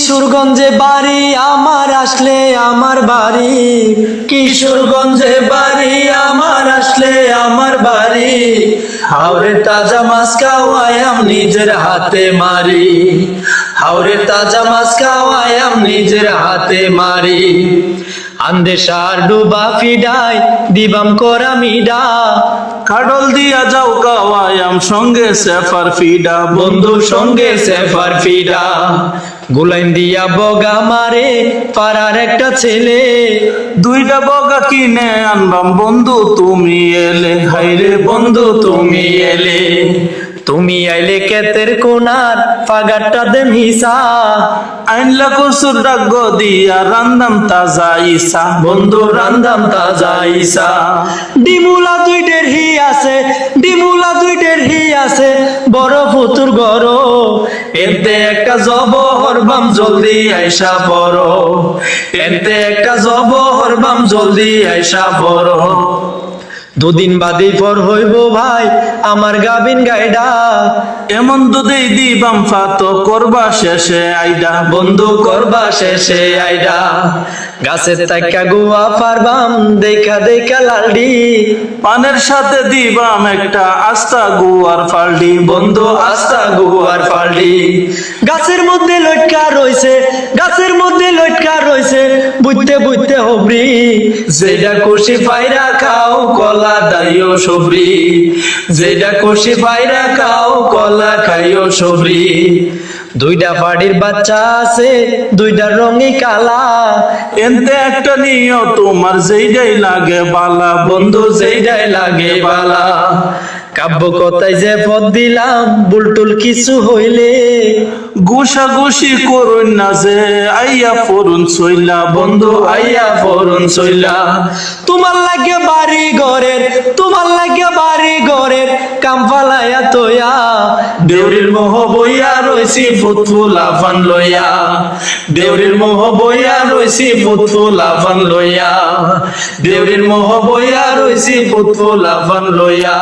কিশোরগঞ্জে বাড়ি আমার, আসলে আমার বাড়ি। কিশোরগঞ্জে বাড়ি আমার, আসলে আমার বাড়ি। হাওরের তাজা মাছ খাওয়ায়াম নিজের হাতে মারি। হাওরের তাজা মাছ খাওয়ায়াম নিজের হাতে মারি। আন্দেশার ডুবা ফিডাই দিবাম করা মিডা। কাডল দিয়া যাও কাওয়ায়াম সঙ্গে সেফার ফিডা। বন্ধুর সঙ্গে সেফার ফিডা। গুলাইন দিয়া বগা মারে পাড়ার একটা ছেলে। দুইটা বগা কিনে আনবাম বন্ধু তুমি এলে। হাইরে বন্ধু তুমি এলে। তুমি আইলে কেতের কোনার পাগারটা দেন হিসা। আইনলা কসুর ডাক দিয়া রান্দাম তাজা ইসা। বন্ধু রান্দাম তাজা ইসা। ডিমুলা দুইটের হি আছে, ডিমুলা দুইটের হি আছে, বড় ফুতুর গড়। এতে একটা জবহর বাম জলদি আইসা বড়। এতে একটা জবহর বাম জলদি আইসা বড়। দুদিন বাদে পর হইব ভাই আমার গাবিন গাইডা। এমন দুধেই দিবাম ফাত করবা শেষে আইডা। বন্ধু করবা শেষে আইডা। গাছের তাইকা গুয়া পারবাম দেখা দেখা লালডি। পানের সাথে দিবাম একটা আস্তা গুয়ার ফালডি। বন্ধু আস্তা গুয়ার ফালডি। গাছের মধ্যে লটকা রইছে, গাছের মধ্যে লটকা রইছে, বুঝতে বুঝতে হবরি। যেটা খুশি পাইরা খাও কলা দাইও সবরি। যেটা খুশি পাইরা খাও কলা খাইও সবরি। দুইটা পাড়ির বাচ্চা আছে, দুইটা রঙই কালা। এনতে একটা নিও তোমার যেইটাই লাগে বালা। বন্ধু যেইটাই লাগে বালা। কাব্য কথায় যে পদ দিলাম বুলটুল কিছু হইলে। গুসা গুসি করুন না যে আইয়া ফরুন সইলা। বন্ধু আইয়া ফরুন সইলা। তোমার লাগে বাড়ি ঘরের, তোমার লাগে বাড়ি ঘরের কাম ফালাইয়া তোয়া। দেউরির মোহ বইয়া রইছি ফুটফুলা ফান লইয়া। দেউরির মোহ বইয়া রইছি ফুটফুলা ফান লইয়া। দেউরির মোহ বইয়া রইছি ফুটফুলা ফান লইয়া।